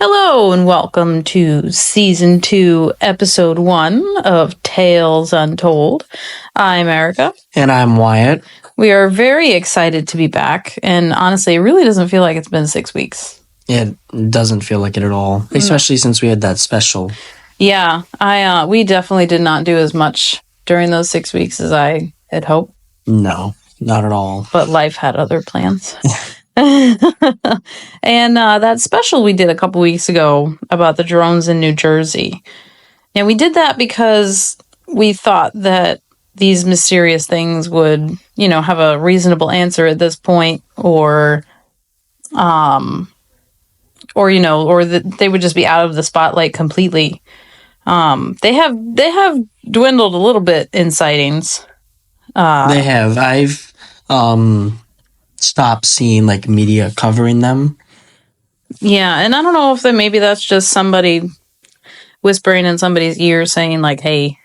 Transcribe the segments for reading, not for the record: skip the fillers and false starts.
Hello and welcome to Season 2, Episode 1 of Tales Untold. I'm Erica. And I'm Wyatt. We are very excited to be back, and honestly, it really doesn't feel like it's been 6 weeks. It doesn't feel like it at all, especially since we had that special. Yeah, we definitely did not do as much during those 6 weeks as I had hoped. No, not at all. But life had other plans. And that special we did a couple weeks ago about the drones in New Jersey. And we did that because we thought that these mysterious things would, have a reasonable answer at this point, or that they would just be out of the spotlight completely. They have dwindled a little bit in sightings. They have. I've stopped seeing media covering them. Yeah, and I don't know if maybe that's just somebody whispering in somebody's ear saying hey,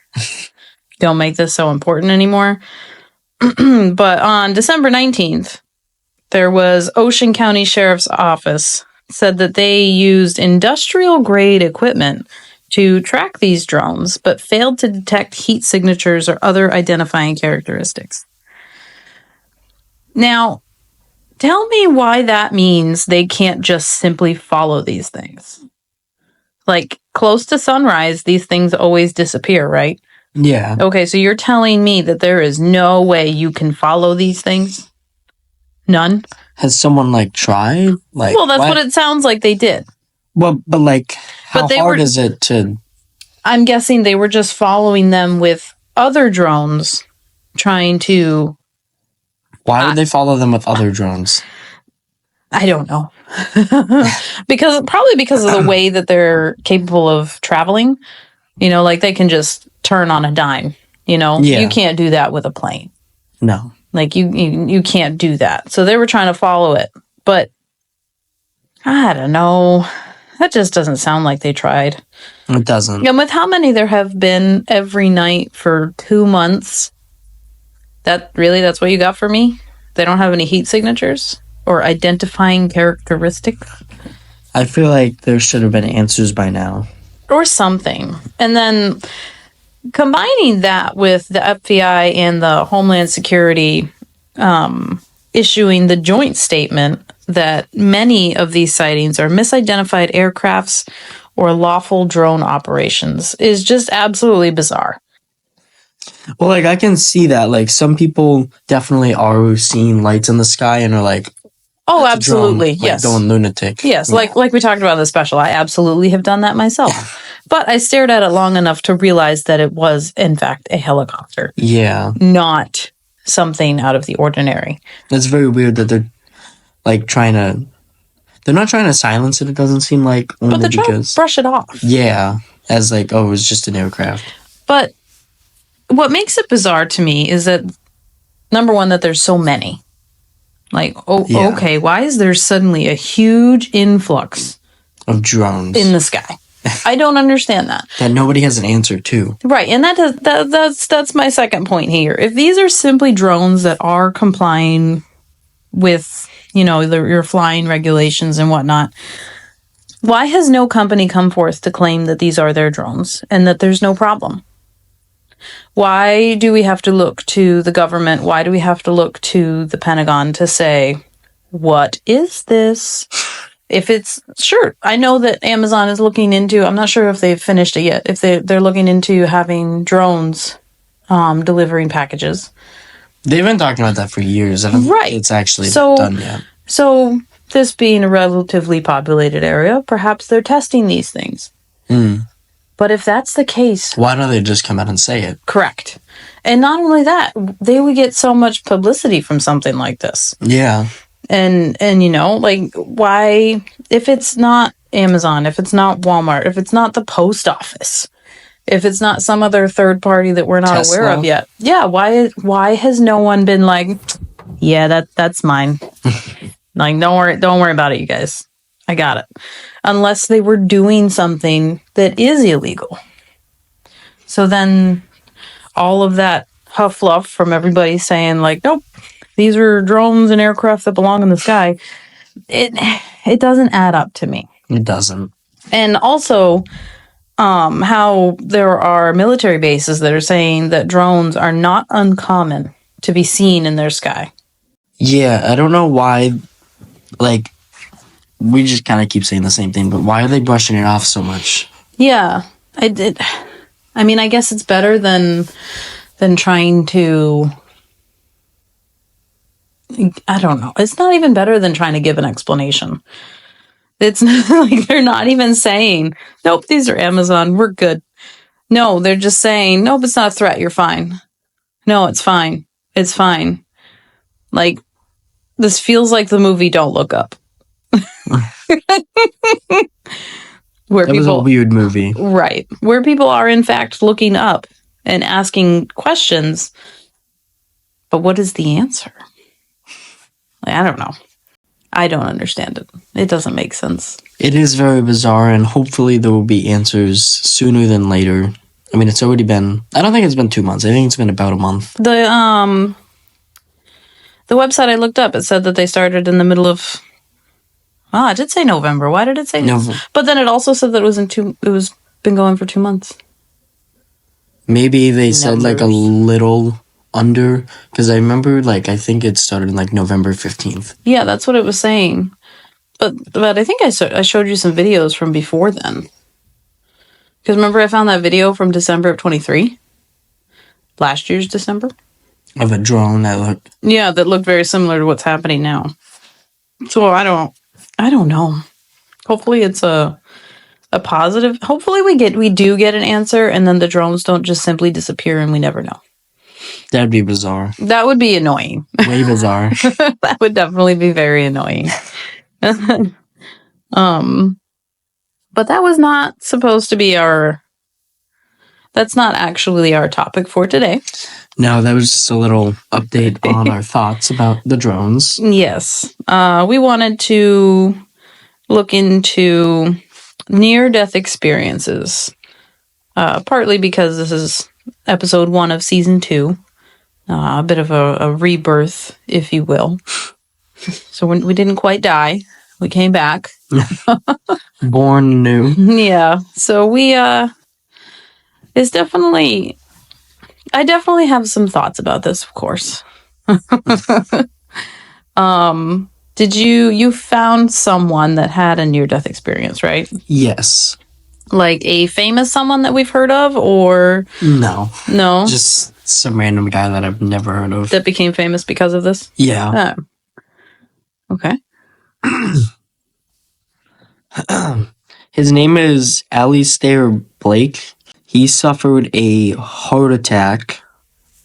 don't make this so important anymore. But on December 19th, there was Ocean County Sheriff's Office said that they used industrial grade equipment to track these drones, but failed to detect heat signatures or other identifying characteristics. Now, tell me why that means they can't just simply follow these things. Close to sunrise, these things always disappear, right? Yeah. Okay, so you're telling me that there is no way you can follow these things? None? Has someone tried? Well, that's what it sounds like they did. Well, but how hard is it to... I'm guessing they were just following them with other drones, trying to... Why would they follow them with other drones? I don't know. because of the way that they're capable of traveling. They can just turn on a dime. Yeah. You can't do that with a plane. No. You can't do that. So they were trying to follow it. But I don't know. That just doesn't sound like they tried. It doesn't. And with how many there have been every night for 2 months, that's what you got for me? They don't have any heat signatures or identifying characteristics? I feel like there should have been answers by now. Or something. And then combining that with the FBI and the Homeland Security issuing the joint statement that many of these sightings are misidentified aircrafts or lawful drone operations is just absolutely bizarre. Well, I can see that. Some people definitely are seeing lights in the sky and are oh, absolutely. Drone, yes. Going lunatic. Yes. Yeah. Like we talked about in the special, I absolutely have done that myself. But I stared at it long enough to realize that it was, in fact, a helicopter. Yeah. Not something out of the ordinary. It's very weird that they're they're not trying to silence it, it doesn't seem like. But they're trying to brush it off. Yeah. As it was just an aircraft. But what makes it bizarre to me is that, number one, that there's so many. Okay, why is there suddenly a huge influx of drones in the sky? I don't understand that. That nobody has an answer to. Right, and that's my second point here. If these are simply drones that are complying with, your flying regulations and whatnot, why has no company come forth to claim that these are their drones and that there's no problem? Why do we have to look to the government? Why do we have to look to the Pentagon to say, what is this? If it's, sure, I know that Amazon is looking into, I'm not sure if they've finished it yet, if they're looking into having drones delivering packages. They've been talking about that for years. I don't think it's actually done yet. So, this being a relatively populated area, perhaps they're testing these things. But if that's the case... Why don't they just come out and say it? Correct. And not only that, they would get so much publicity from something like this. Yeah. And why... If it's not Amazon, if it's not Walmart, if it's not the post office, if it's not some other third party that we're not Tesla. aware of yet. Yeah, why has no one been that's mine. Don't worry about it, you guys. I got it. Unless they were doing something that is illegal. So then all of that huffluff from everybody saying nope, these are drones and aircraft that belong in the sky. It doesn't add up to me. It doesn't. And also, how there are military bases that are saying that drones are not uncommon to be seen in their sky. Yeah, I don't know why, like, we just kind of keep saying the same thing, but why are they brushing it off so much? Yeah, I did. I mean, I guess it's better than trying to. I don't know. It's not even better than trying to give an explanation. It's not, like they're not even saying, "Nope, these are Amazon. We're good." No, they're just saying, "Nope, it's not a threat. You're fine." No, it's fine. It's fine. Like, this feels like the movie Don't Look Up. Where That was a weird movie. Right. Where people are, in fact, looking up and asking questions. But what is the answer? Like, I don't know. I don't understand it. It doesn't make sense. It is very bizarre, and hopefully there will be answers sooner than later. I mean, it's already been... I don't think it's been 2 months. I think it's been about a month. The website I looked up, it said that they started in the middle of... Oh, it did say November. Why did it say November? But then it also said that it was been going for 2 months. Maybe they said like a little under, because I remember I think it started in November 15th. Yeah, that's what it was saying. But I think I showed you some videos from before then. Because remember I found that video from December of 23? Last year's December? Of a drone that looked... Yeah, that looked very similar to what's happening now. So I don't know. Hopefully it's a positive. Hopefully we do get an answer, and then the drones don't just simply disappear and we never know. That'd be bizarre. That would be annoying. Way bizarre. That would definitely be very annoying. But that was not supposed to be that's not actually our topic for today. No, that was just a little update on our thoughts about the drones. Yes. We wanted to look into near-death experiences. Partly because this is episode 1 of season 2. A bit of a rebirth, if you will. So we didn't quite die. We came back. Born new. Yeah. So it's definitely... I definitely have some thoughts about this, of course. Did you found someone that had a near-death experience, right? Yes. Like a famous someone that we've heard of, or... No. No? Just some random guy that I've never heard of. That became famous because of this? Yeah. Oh. Okay. His name is Alistair Blake. He suffered a heart attack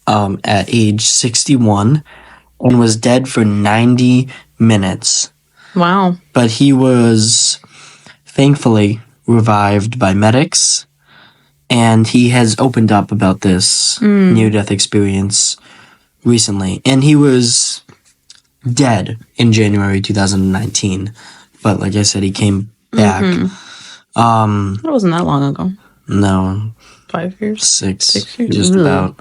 at age 61 and was dead for 90 minutes. Wow. But he was thankfully revived by medics, and he has opened up about this near-death experience recently. And he was dead in January 2019. But like I said, he came back. It wasn't that long ago. No. 5 years? 6 years? just about.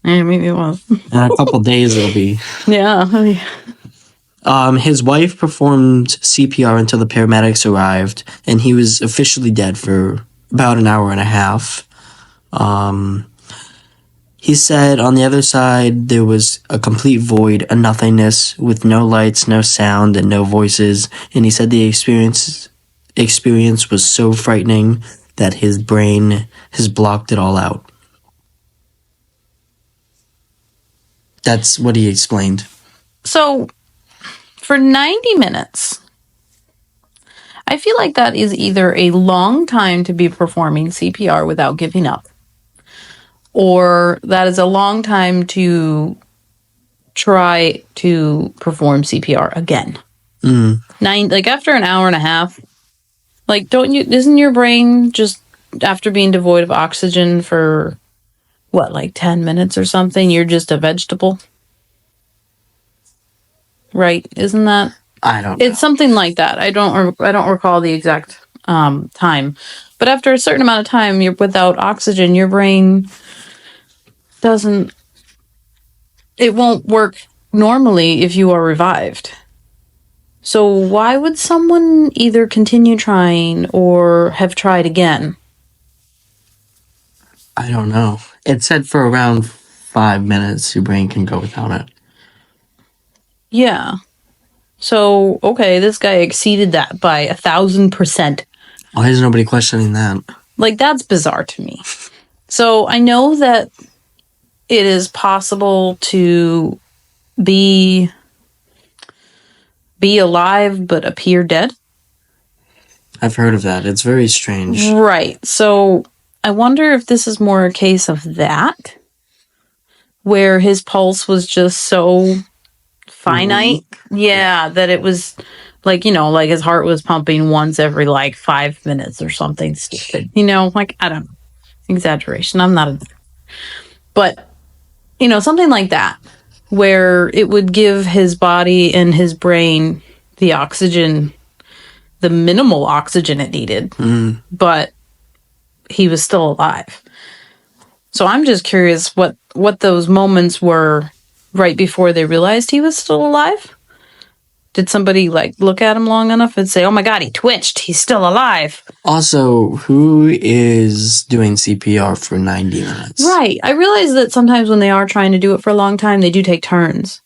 Yeah, maybe it was. In a couple days it'll be. Yeah. His wife performed CPR until the paramedics arrived, and he was officially dead for about an hour and a half. He said on the other side there was a complete void, a nothingness with no lights, no sound, and no voices. And he said the experience was so frightening that his brain has blocked it all out. That's what he explained. So, for 90 minutes, I feel like that is either a long time to be performing CPR without giving up, or that is a long time to try to perform CPR again. After an hour and a half, isn't your brain just, after being devoid of oxygen for, 10 minutes or something, you're just a vegetable? Right? Isn't that? I don't know. It's something like that. I don't recall the exact time. But after a certain amount of time, you're without oxygen, your brain it won't work normally if you are revived. So why would someone either continue trying or have tried again? I don't know. It said for around 5 minutes your brain can go without it. Yeah. So, okay, this guy exceeded that by 1,000%. Why is nobody questioning that? Like, that's bizarre to me. So, I know that it is possible to be alive but appear dead. I've heard of that. It's very strange. Right. So, I wonder if this is more a case of that, where his pulse was just so finite. Yeah, that it was like, like his heart was pumping once every like 5 minutes or something stupid. Like, I don't know. Exaggeration. I'm not a. But, something like that, where it would give his body and his brain the oxygen, the minimal oxygen it needed, but he was still alive. So I'm just curious what those moments were right before they realized he was still alive. Did somebody like look at him long enough and say, "Oh my God, he twitched. He's still alive"? Also, who is doing CPR for 90 minutes? Right. I realize that sometimes when they are trying to do it for a long time, they do take turns.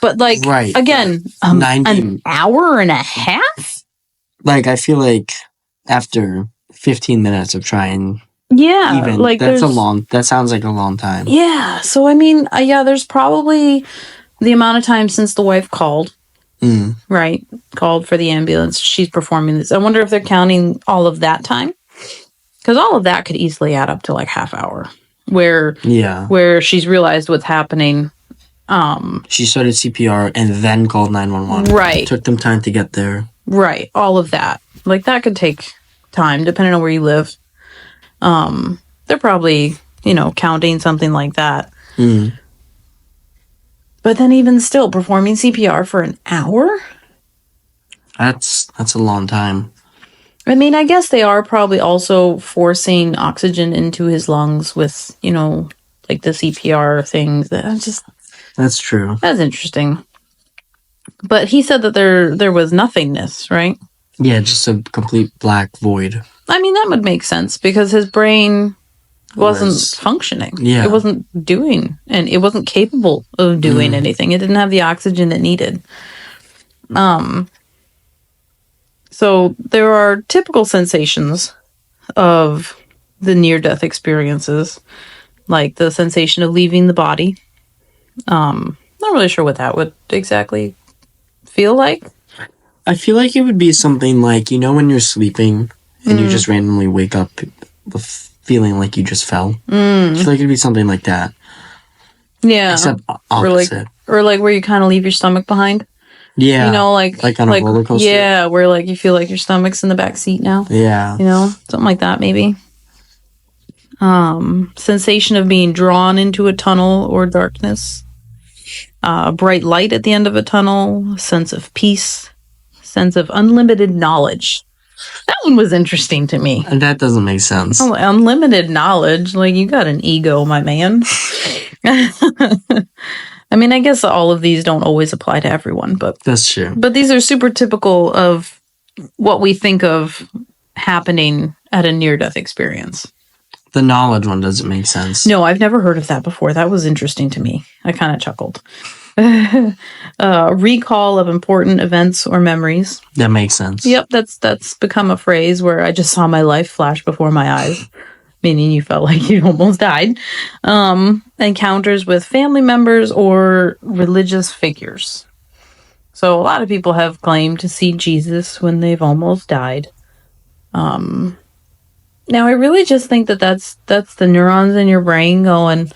But like, Right, again, 90 an hour and a half? Like, I feel like after 15 minutes of trying, Yeah, like that sounds like a long time. Yeah. So I mean, there's probably the amount of time since the wife called. Right, called for the ambulance. She's performing this. I wonder if they're counting all of that time, because all of that could easily add up to like half hour, where she's realized what's happening. She started CPR and then called 911. Right, took them time to get there. Right, all of that, like that could take time depending on where you live. They're probably counting something like that. But then even still, performing CPR for an hour? That's a long time. I mean, I guess they are probably also forcing oxygen into his lungs with, like the CPR things. That's true. That's interesting. But he said that there was nothingness, right? Yeah, just a complete black void. I mean, that would make sense because his brain wasn't functioning. Yeah. It wasn't doing, and it wasn't capable of doing anything. It didn't have the oxygen it needed. So there are typical sensations of the near-death experiences, like the sensation of leaving the body. Not really sure what that would exactly feel like. I feel like it would be something like, when you're sleeping and you just randomly wake up with feeling like you just fell. I feel like it'd be something like that. Yeah. Except opposite. Or like where you kind of leave your stomach behind. Yeah. Like on a roller coaster. Yeah, where like you feel like your stomach's in the back seat now. Yeah. Something like that maybe. Sensation of being drawn into a tunnel or darkness. Bright light at the end of a tunnel. Sense of peace. Sense of unlimited knowledge. That one was interesting to me. And that doesn't make sense. Oh, unlimited knowledge. Like, you got an ego, my man. I mean, I guess all of these don't always apply to everyone, but that's true. But these are super typical of what we think of happening at a near-death experience. The knowledge one doesn't make sense. No, I've never heard of that before. That was interesting to me. I kind of chuckled. Recall of important events or memories. That makes sense. Yep, that's become a phrase where I just saw my life flash before my eyes. Meaning you felt like you almost died. Encounters with family members or religious figures. So a lot of people have claimed to see Jesus when they've almost died. Now I really just think that's the neurons in your brain going,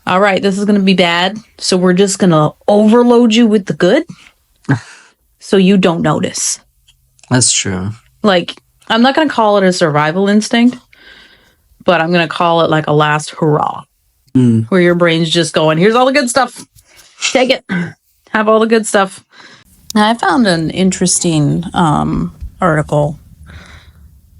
all right, this is going to be bad, so we're just going to overload you with the good so you don't notice. That's true. Like, I'm not going to call it a survival instinct, but I'm going to call it like a last hurrah, where your brain's just going, here's all the good stuff. Take it. Have all the good stuff. Now, I found an interesting article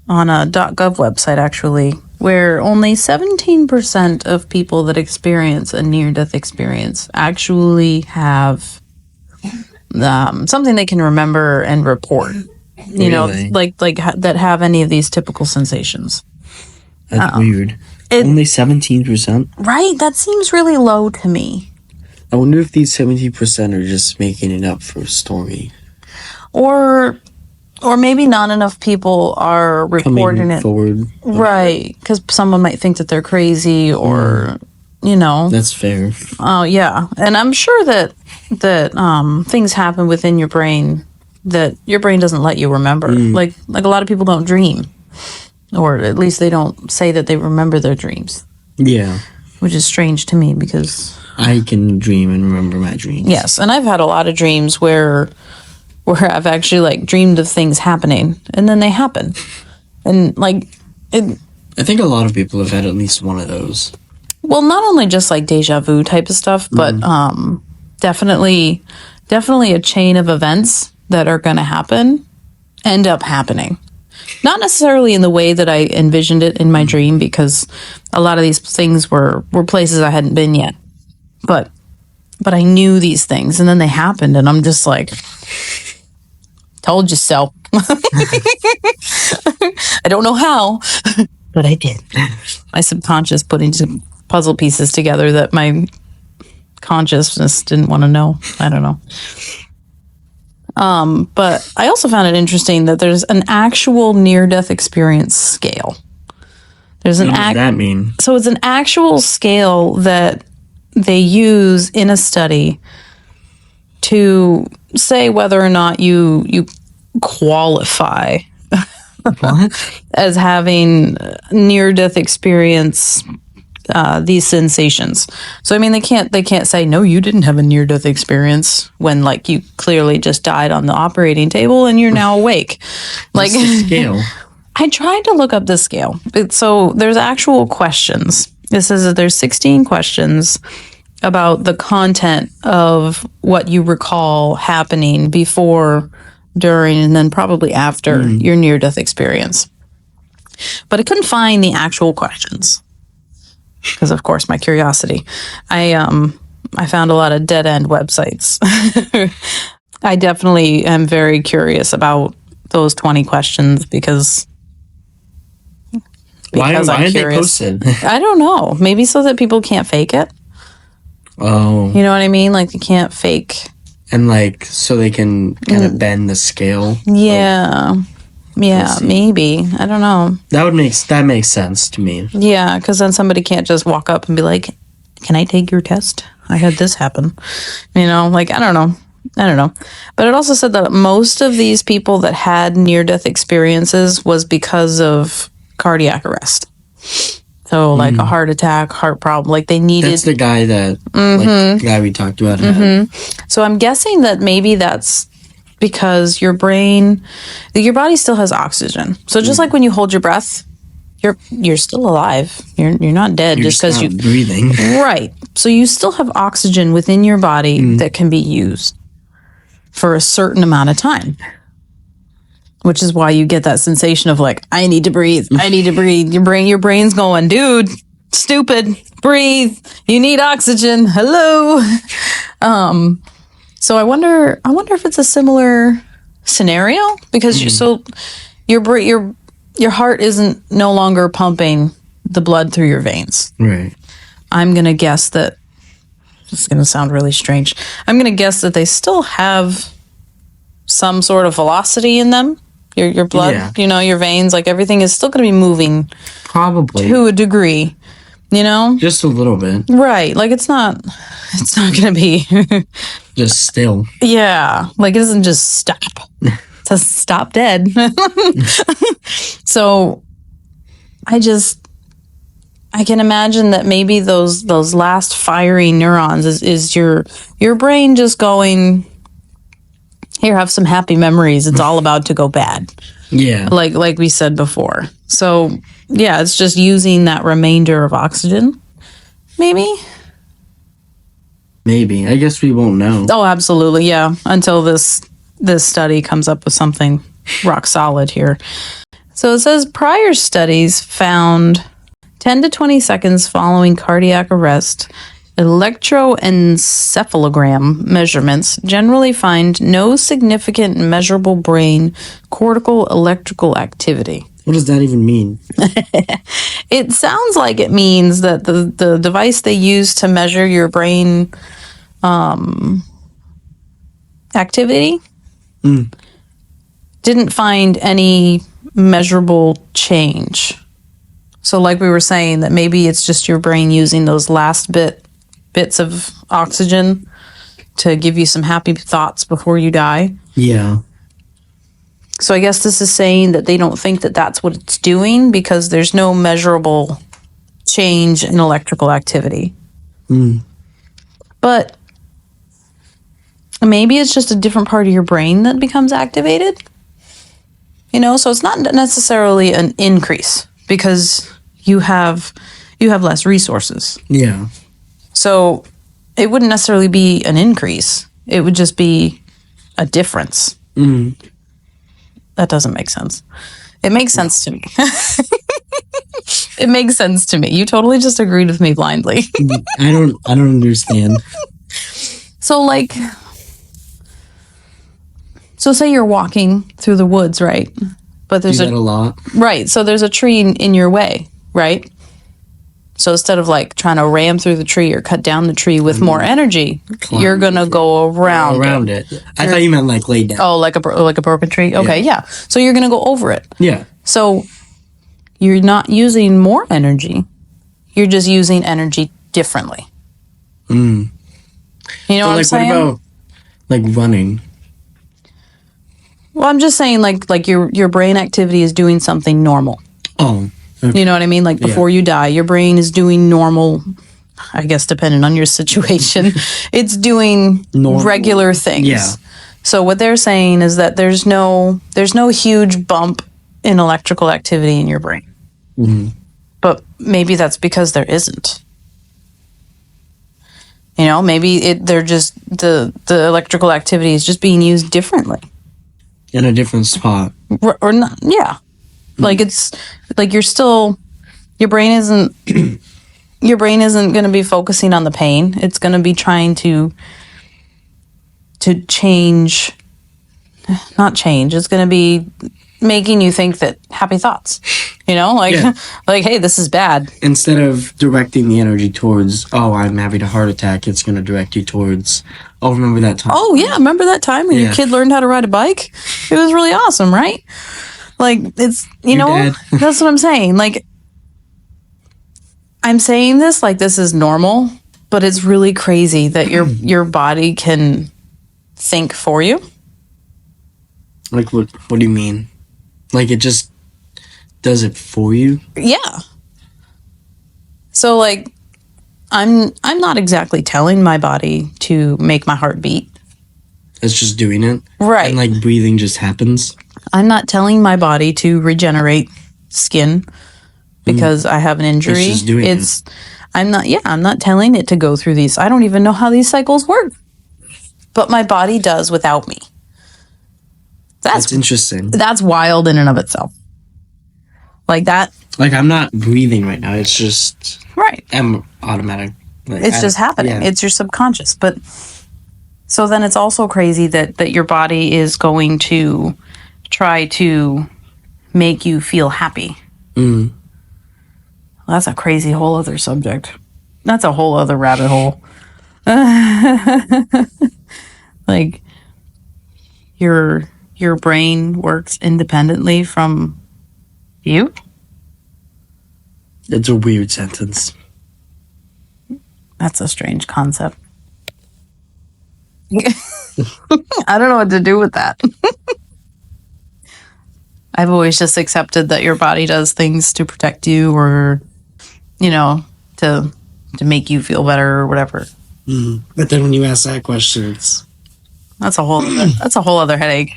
on a .gov website, actually, where only 17% of people that experience a near-death experience actually have something they can remember and report. You know, Really? that have any of these typical sensations. That's weird. Only 17%? Right? That seems really low to me. I wonder if these 17% are just making it up for a story. Or maybe not enough people are reporting Coming it. forward. Right. Because someone might think that they're crazy or, you know. That's fair. Oh, yeah. And I'm sure that things happen within your brain that your brain doesn't let you remember. Like a lot of people don't dream. Or at least they don't say that they remember their dreams. Yeah. Which is strange to me because... I can dream and remember my dreams. Yes, and I've had a lot of dreams where I've actually like dreamed of things happening and then they happen. And like it... I think a lot of people have had at least one of those. Well, not only just like deja vu type of stuff, but definitely a chain of events that are going to happen end up happening. Not necessarily in the way that I envisioned it in my dream, because a lot of these things were places I hadn't been yet. But I knew these things, and then they happened, and I'm just like, told you so. I don't know how, but I did. My subconscious putting some puzzle pieces together that my consciousness didn't want to know. I don't know. But I also found it interesting that there's an actual near-death experience scale. There's an What does that mean? So it's an actual scale that they use in a study to say whether or not you qualify What? as having near-death experience. These sensations. So I mean, they can't say no, you didn't have a near-death experience when like you clearly just died on the operating table and you're now awake. Like, What's the scale? I tried to look up the scale. So there's actual questions. It says that there's 16 questions about the content of what you recall happening before, during, and then probably after your near-death experience. But I couldn't find the actual questions. Because of course, my curiosity. I found a lot of dead end websites. I definitely am very curious about those 20 questions because Why I'm are they curious. posted? I don't know. Maybe so that people can't fake it. Oh. You know what I mean? Like they can't fake. And like so they can kind of bend the scale. Yeah. Yeah, maybe. I don't know. That makes sense to me. Yeah, because then somebody can't just walk up and be like, "Can I take your test? I had this happen." You know, like I don't know. But it also said that most of these people that had near-death experiences was because of cardiac arrest. So like a heart attack, heart problem, like they needed. That's the guy that like the guy we talked about. So I'm guessing that maybe that's because your body still has oxygen. So just like when you hold your breath, you're still alive. You're not dead just because you breathing. Right. So you still have oxygen within your body that can be used for a certain amount of time. Which is why you get that sensation of like, I need to breathe. I need to breathe. Your brain's going, dude, stupid, breathe. You need oxygen. Hello. So I wonder if it's a similar scenario because your heart isn't no longer pumping the blood through your veins. Right. I'm going to guess that this is going to sound really strange. I'm going to guess that they still have some sort of velocity in them. Your blood, your veins, like everything is still going to be moving Probably. to a degree, Just a little bit. Right. Like it's not going to be Just still. Yeah, like it doesn't just stop. It says stop dead. So I can imagine that maybe those last firing neurons is your brain just going, here, have some happy memories. It's all about to go bad. Yeah. Like we said before. So yeah, it's just using that remainder of oxygen. Maybe. I guess we won't know. Oh, absolutely. Yeah. Until this study comes up with something rock solid here. So it says prior studies found 10 to 20 seconds following cardiac arrest electroencephalogram measurements generally find no significant measurable brain cortical electrical activity. What does that even mean? It sounds like it means that the device they use to measure your brain activity didn't find any measurable change. So like we were saying, that maybe it's just your brain using those last bits of oxygen to give you some happy thoughts before you die. Yeah. So I guess this is saying that they don't think that that's what it's doing because there's no measurable change in electrical activity. But maybe it's just a different part of your brain that becomes activated. You know, so it's not necessarily an increase because you have less resources. Yeah. So it wouldn't necessarily be an increase. It would just be a difference. That doesn't make sense. It makes sense to me. It makes sense to me. You totally just agreed with me blindly. I don't understand. So say you're walking through the woods, right? But there's a lot. Right. So there's a tree in your way, right? So instead of like trying to ram through the tree or cut down the tree with more energy, you're gonna go around it. I thought you meant like lay down. Oh, like a broken tree. Okay, yeah. So you're gonna go over it. Yeah. So you're not using more energy. You're just using energy differently. You know what I'm saying? What about like running? Well, I'm just saying like your brain activity is doing something normal. Oh. Okay. You know what I mean? Like before you die, your brain is doing normal, I guess depending on your situation, it's doing regular things. Yeah. So what they're saying is that there's no huge bump in electrical activity in your brain. But maybe that's because there isn't. You know, maybe they're just the electrical activity is just being used differently. In a different spot. Or not, yeah. Like it's like your brain isn't going to be focusing on the pain. It's going to be trying to change, not change. It's going to be making you think that happy thoughts, you know, like hey, this is bad. Instead of directing the energy towards, oh, I'm having a heart attack, it's going to direct you towards, oh, remember that time? Oh yeah, remember that time when your kid learned how to ride a bike? It was really awesome, right? Like, it's, you know, that's what I'm saying. Like, I'm saying this like this is normal, but it's really crazy that your body can think for you. Like, what do you mean? Like, it just does it for you? Yeah. So, like, I'm not exactly telling my body to make my heart beat. It's just doing it? Right. And, like, breathing just happens? I'm not telling my body to regenerate skin because I have an injury. It's just doing it. I'm not telling it to go through these. I don't even know how these cycles work. But my body does without me. That's interesting. That's wild in and of itself. Like that. Like, I'm not breathing right now. It's just... Right. I'm automatic. Like, it's just happening. Yeah. It's your subconscious. But so then it's also crazy that your body is going to try to make you feel happy. Well, that's a crazy whole other subject. That's a whole other rabbit hole. Like your brain works independently from you? It's a weird sentence. That's a strange concept. I don't know what to do with that. I've always just accepted that your body does things to protect you or, you know, to make you feel better or whatever. But then when you ask that question, that's a whole other headache.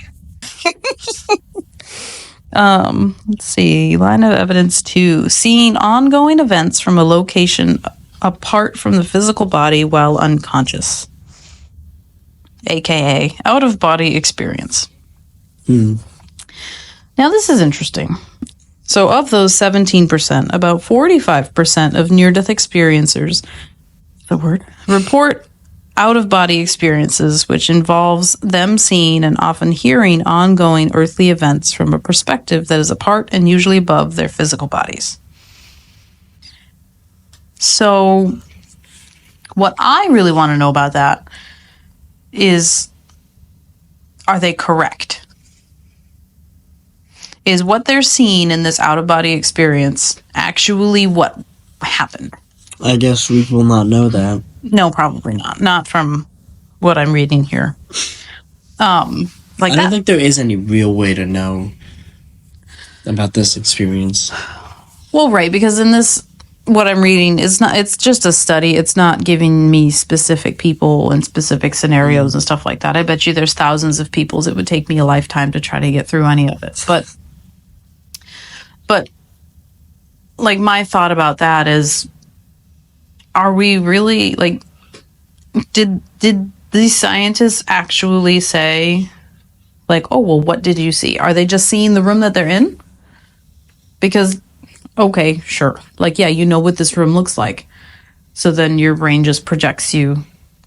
Let's see. Line of evidence 2. Seeing ongoing events from a location apart from the physical body while unconscious. AKA out-of-body experience. Now, this is interesting. So, of those 17%, about 45% of near-death experiencers the word? Report out-of-body experiences, which involves them seeing and often hearing ongoing earthly events from a perspective that is apart and usually above their physical bodies. So, what I really want to know about that is, are they correct? Is what they're seeing in this out-of-body experience actually what happened? I guess we will not know that. No, probably not. Not from what I'm reading here. I don't think there is any real way to know about this experience. Well, right, because in this, what I'm reading is not, it's just a study. It's not giving me specific people and specific scenarios and stuff like that. I bet you there's thousands of peoples. It would take me a lifetime to try to get through any of it. But like, my thought about that is, are we really, like, did these scientists actually say, like, oh, well, what did you see? Are they just seeing the room that they're in? Because, okay, sure. Like, yeah, you know what this room looks like. So then your brain just projects you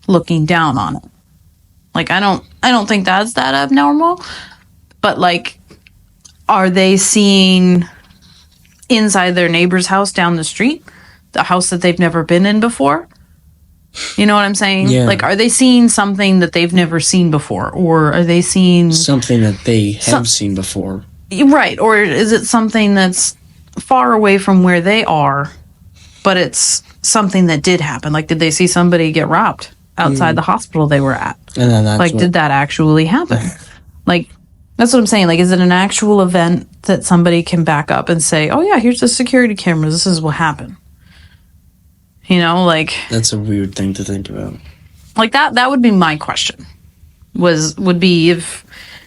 looking down on it. Like, I don't think that's that abnormal. But, like, are they seeing inside their neighbor's house down the street? The house that they've never been in before? You know what I'm saying? Yeah. Like, are they seeing something that they've never seen before? Or are they seeing something that they have seen before? Right. Or is it something that's far away from where they are, but it's something that did happen? Like, did they see somebody get robbed outside the hospital they were at? And then that's did that actually happen? Like, that's what I'm saying. Like, is it an actual event that somebody can back up and say, oh, yeah, here's the security cameras. This is what happened. You know, like... That's a weird thing to think about. Like, that would be my question. Would be if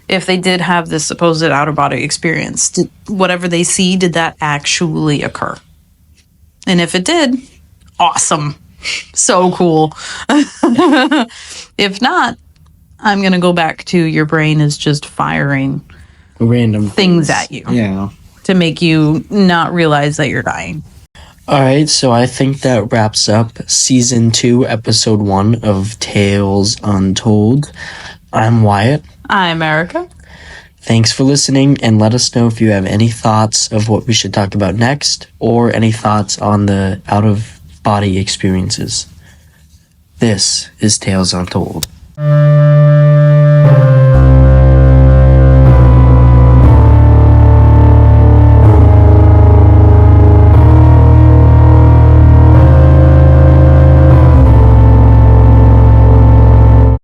they did have this supposed out-of-body experience, did whatever they see, did that actually occur? And if it did, awesome. So cool. If not, I'm going to go back to your brain is just firing random things at you. Yeah. To make you not realize that you're dying. All right, so I think that wraps up Season 2, Episode 1 of Tales Untold. I'm Wyatt. I'm Erica. Thanks for listening, and let us know if you have any thoughts of what we should talk about next, or any thoughts on the out-of-body experiences. This is Tales Untold.